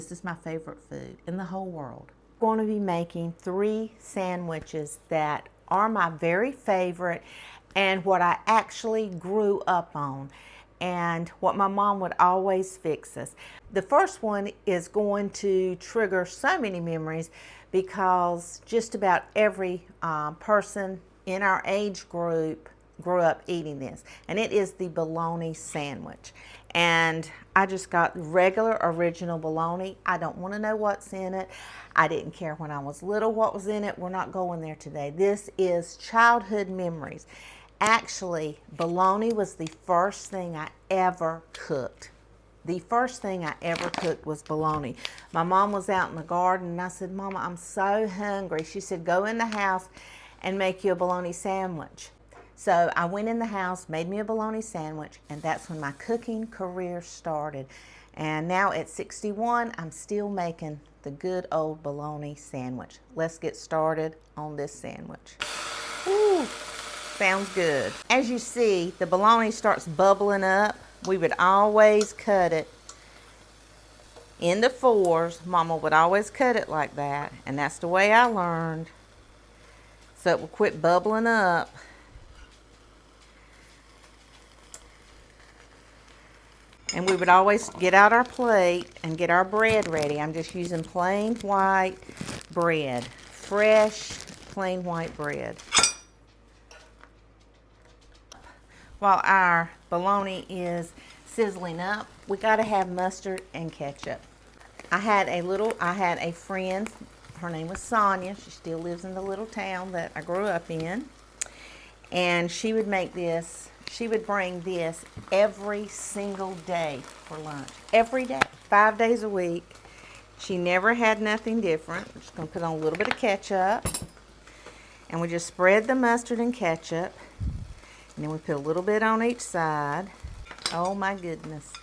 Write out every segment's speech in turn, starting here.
This is my favorite food in the whole world. I'm going to be making 3 sandwiches that are my very favorite and what I actually grew up on and what my mom would always fix us. The first one is going to trigger so many memories because just about every person in our age group grew up eating this, and it is the bologna sandwich. And I just got regular original bologna. I don't want to know what's in it. I didn't care when I was little what was in it. We're not going there today. This is childhood memories. Actually, bologna was the first thing I ever cooked. The first thing I ever cooked was bologna. My mom was out in the garden and I said, Mama, I'm so hungry. She said, go in the house and make you a bologna sandwich. So I went in the house, made me a bologna sandwich, and that's when my cooking career started. And now at 61, I'm still making the good old bologna sandwich. Let's get started on this sandwich. Ooh, sounds good. As you see, the bologna starts bubbling up. We would always cut it into 4s. Mama would always cut it like that, and that's the way I learned. So it will quit bubbling up. And we would always get out our plate and get our bread ready. I'm just using plain white bread, fresh plain white bread. While our bologna is sizzling up, we gotta have mustard and ketchup. I had a friend, her name was Sonia. She still lives in the little town that I grew up in. And she would make this. She would bring this every single day for lunch. Every day, 5 days a week. She never had nothing different. We're just going to put on a little bit of ketchup. And we just spread the mustard and ketchup. And then we put a little bit on each side. Oh my goodness.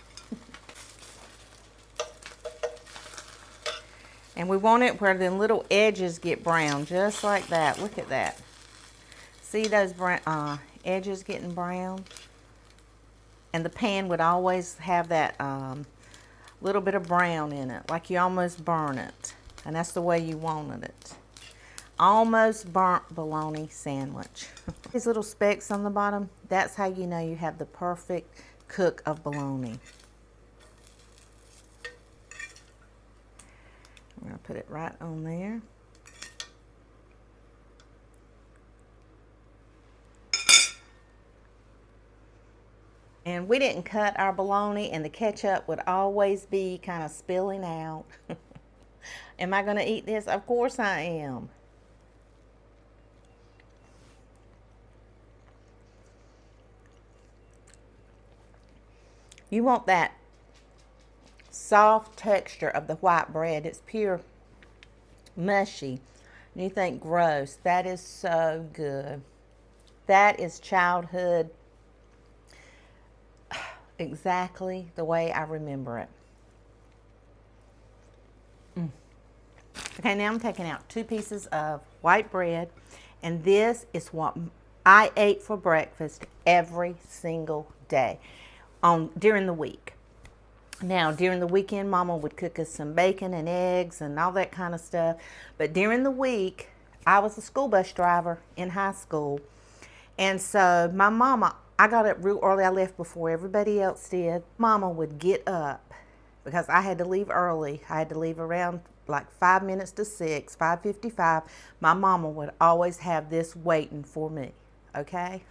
And we want it where the little edges get brown, just like that. Look at that. See those brown, edges getting brown? And the pan would always have that little bit of brown in it, like you almost burn it. And that's the way you wanted it. Almost burnt bologna sandwich. These little specks on the bottom, that's how you know you have the perfect cook of bologna. I'm going to put it right on there. And we didn't cut our bologna, and the ketchup would always be kind of spilling out. Am I going to eat this? Of course I am. You want that soft texture of the white bread. It's pure mushy. And you think gross. That is so good. That is childhood. Exactly the way I remember it. Okay, now I'm taking out 2 pieces of white bread, and this is what I ate for breakfast every single day during the week. Now, during the weekend, Mama would cook us some bacon and eggs and all that kind of stuff, but during the week, I was a school bus driver in high school, and so my mama, I got up real early. I left before everybody else did. Mama would get up because I had to leave early. I had to leave around like 5 minutes to 6, 5:55. My mama would always have this waiting for me, okay?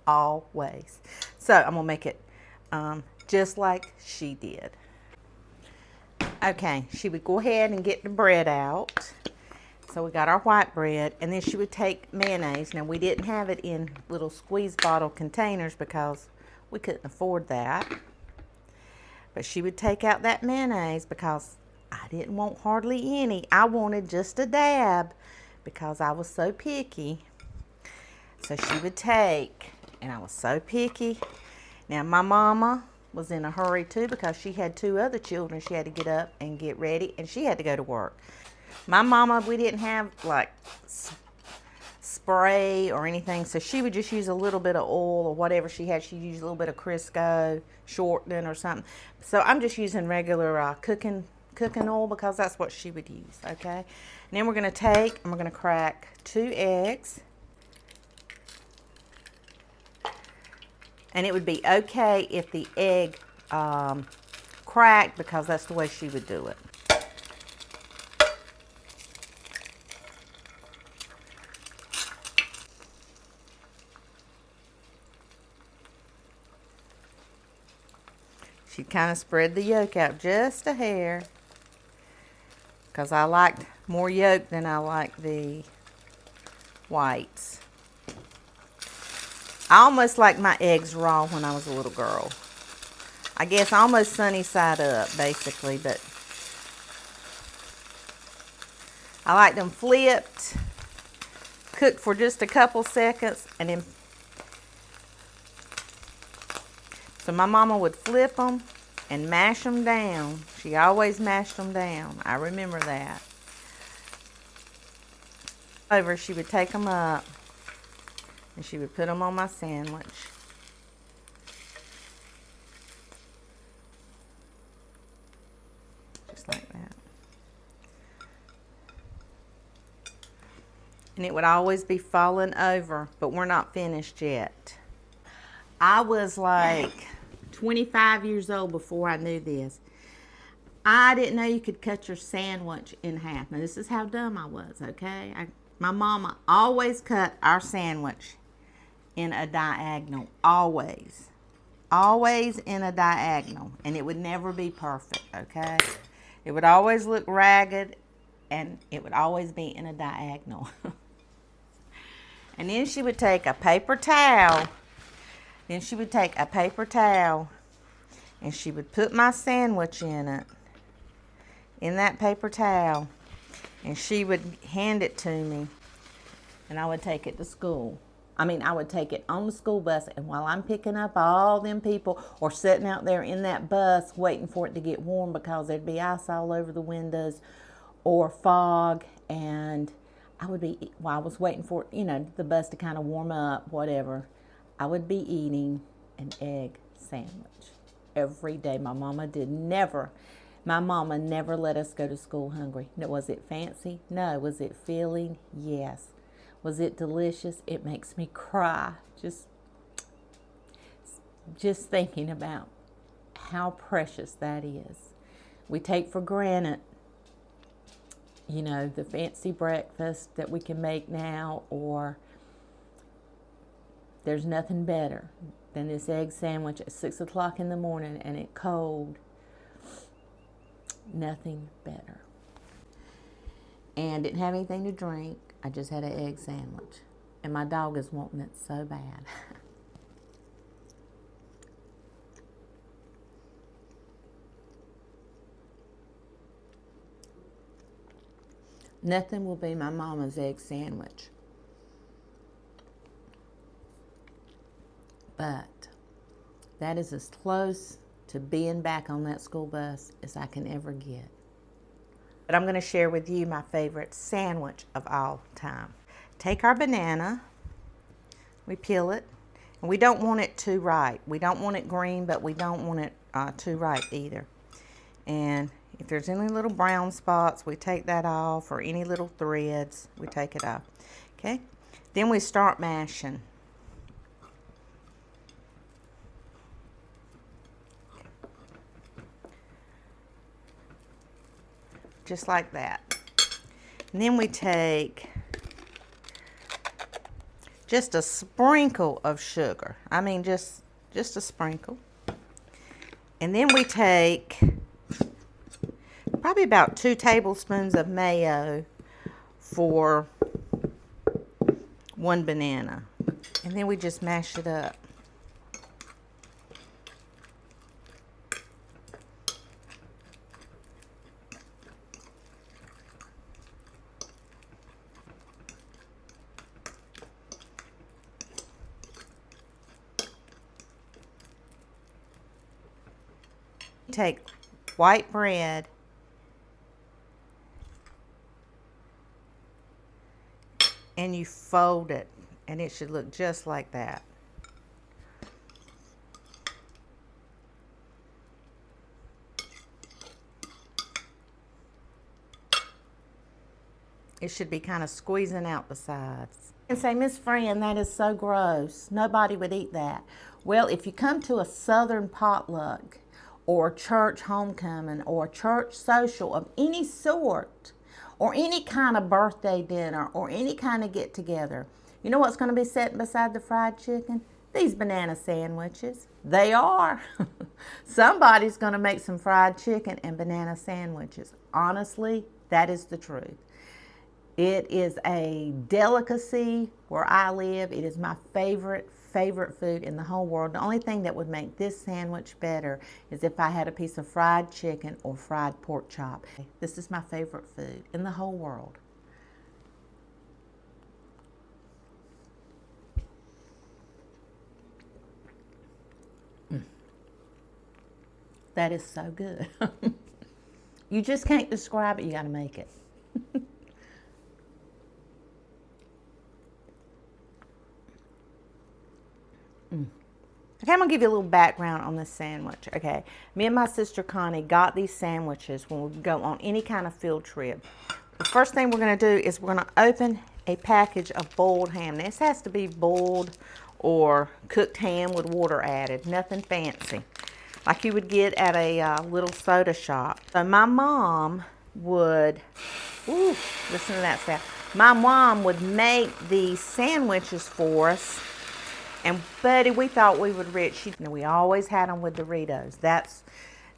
Always. So I'm gonna make it just like she did. Okay, she would go ahead and get the bread out. So we got our white bread, and then she would take mayonnaise. Now, we didn't have it in little squeeze bottle containers because we couldn't afford that. But she would take out that mayonnaise because I didn't want hardly any. I wanted just a dab because I was so picky. So she would take, and I was so picky. Now, my mama was in a hurry too because she had 2 other children. She had to get up and get ready, and she had to go to work. My mama, we didn't have like spray or anything, so she would just use a little bit of oil or whatever she had. She'd use a little bit of Crisco shortening or something. So I'm just using regular cooking cooking oil because that's what she would use, okay? And then we're going to take and we're going to crack 2 eggs. And it would be okay if the egg cracked because that's the way she would do it. She'd kind of spread the yolk out just a hair because I liked more yolk than I like the whites. I almost liked my eggs raw when I was a little girl. I guess almost sunny side up, basically, but I like them flipped, cooked for just a couple seconds, and then so my mama would flip them and mash them down. She always mashed them down. I remember that. Over, she would take them up and she would put them on my sandwich. Just like that. And it would always be falling over, but we're not finished yet. I was like 25 years old before I knew this. I didn't know you could cut your sandwich in half. Now, this is how dumb I was, okay? My mama always cut our sandwich in a diagonal, always. Always in a diagonal, and it would never be perfect, okay? It would always look ragged, and it would always be in a diagonal. And then she would take a paper towel. Then she would take a paper towel, and she would put my sandwich in it, in that paper towel, and she would hand it to me, and I would take it to school. I would take it on the school bus, and while I'm picking up all them people or sitting out there in that bus waiting for it to get warm because there'd be ice all over the windows or fog, and while I was waiting for, the bus to kind of warm up, whatever, I would be eating an egg sandwich every day. My mama never let us go to school hungry. No, was it fancy? No. Was it filling? Yes. Was it delicious? It makes me cry just thinking about how precious that is. We take for granted, the fancy breakfast that we can make now, or there's nothing better than this egg sandwich at 6 o'clock in the morning and it cold. Nothing better. And didn't have anything to drink. I just had an egg sandwich. And my dog is wanting it so bad. Nothing will be my mama's egg sandwich. But that is as close to being back on that school bus as I can ever get. But I'm going to share with you my favorite sandwich of all time. Take our banana, we peel it, and we don't want it too ripe. We don't want it green, but we don't want it too ripe either. And if there's any little brown spots, we take that off, or any little threads, we take it off. Okay? Then we start mashing. Just like that. And then we take just a sprinkle of sugar. Just a sprinkle. And then we take probably about 2 tablespoons of mayo for 1 banana. And then we just mash it up. Take white bread and you fold it, and it should look just like that. It should be kind of squeezing out the sides. And say, Miss Fran, that is so gross. Nobody would eat that. Well, if you come to a Southern potluck or church homecoming or church social of any sort, or any kind of birthday dinner or any kind of get together, you know what's going to be sitting beside the fried chicken? These banana sandwiches. They are. Somebody's going to make some fried chicken and banana sandwiches. Honestly, that is the truth. It is a delicacy where I live. It is my favorite food in the whole world. The only thing that would make this sandwich better is if I had a piece of fried chicken or fried pork chop. This is my favorite food in the whole world. That is so good. You just can't describe it, you gotta make it. Okay, I'm gonna give you a little background on this sandwich. Okay, me and my sister Connie got these sandwiches when we go on any kind of field trip. The first thing we're gonna do is we're gonna open a package of boiled ham. This has to be boiled or cooked ham with water added, nothing fancy, like you would get at a little soda shop. So my mom would, ooh, listen to that sound. My mom would make these sandwiches for us. And buddy, we thought we were rich. We always had them with Doritos.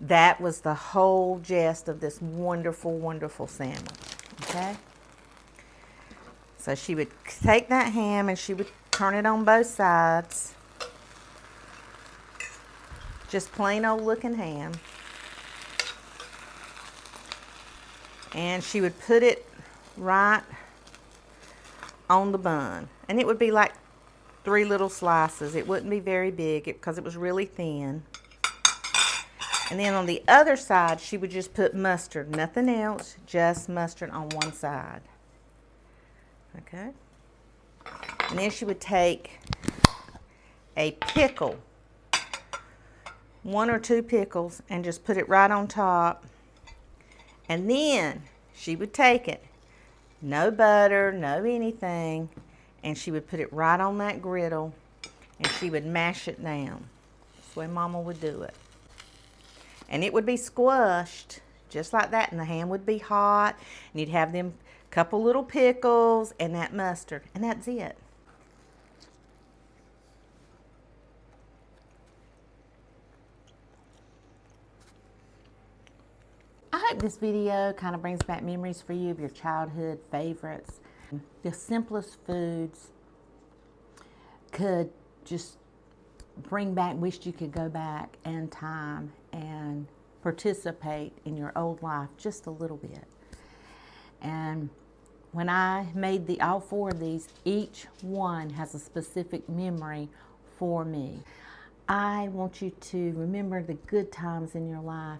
That was the whole gist of this wonderful, wonderful sandwich. Okay. So she would take that ham and she would turn it on both sides. Just plain old looking ham. And she would put it right on the bun. And it would be like 3 little slices. It wouldn't be very big because it was really thin. And then on the other side, she would just put mustard, nothing else, just mustard on one side. Okay. And then she would take a pickle, 1 or 2 pickles, and just put it right on top. And then she would take it, no butter, no anything, and she would put it right on that griddle and she would mash it down. That's the way Mama would do it. And it would be squished just like that, and the ham would be hot, and you'd have them couple little pickles and that mustard, and that's it. I hope this video kind of brings back memories for you of your childhood favorites. The simplest foods could just bring back, wished you could go back in time and participate in your old life just a little bit. And when I made all 4 of these, each one has a specific memory for me. I want you to remember the good times in your life.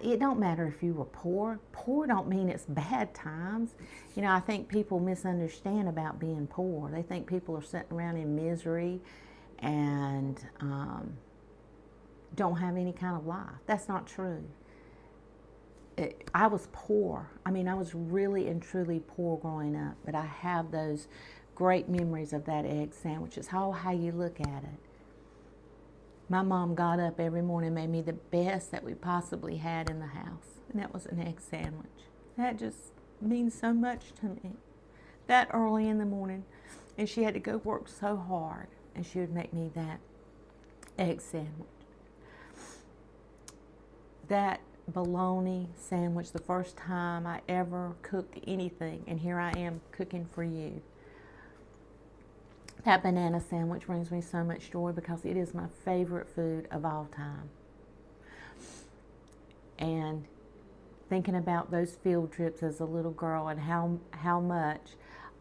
It don't matter if you were poor. Poor don't mean it's bad times. You know, I think people misunderstand about being poor. They think people are sitting around in misery and don't have any kind of life. That's not true. I was poor. I mean, I was really and truly poor growing up, but I have those great memories of that egg sandwich. It's how you look at it. My mom got up every morning and made me the best that we possibly had in the house, and that was an egg sandwich. That just means so much to me. That early in the morning, and she had to go work so hard, and she would make me that egg sandwich. That bologna sandwich, the first time I ever cooked anything, and here I am cooking for you. That banana sandwich brings me so much joy because it is my favorite food of all time. And thinking about those field trips as a little girl and how much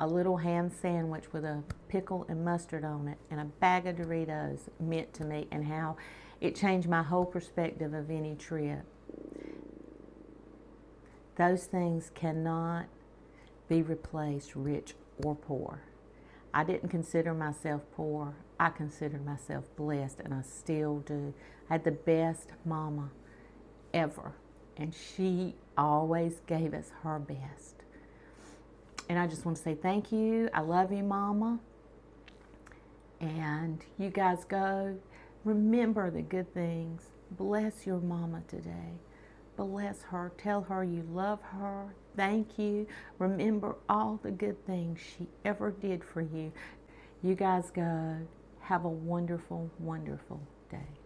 a little ham sandwich with a pickle and mustard on it and a bag of Doritos meant to me, and how it changed my whole perspective of any trip. Those things cannot be replaced, rich or poor. I didn't consider myself poor. I considered myself blessed, and I still do. I had the best mama ever, and she always gave us her best. And I just want to say thank you. I love you, Mama. And you guys go. Remember the good things. Bless your mama today. Bless her. Tell her you love her. Thank you. Remember all the good things she ever did for you. You guys go. Have a wonderful, wonderful day.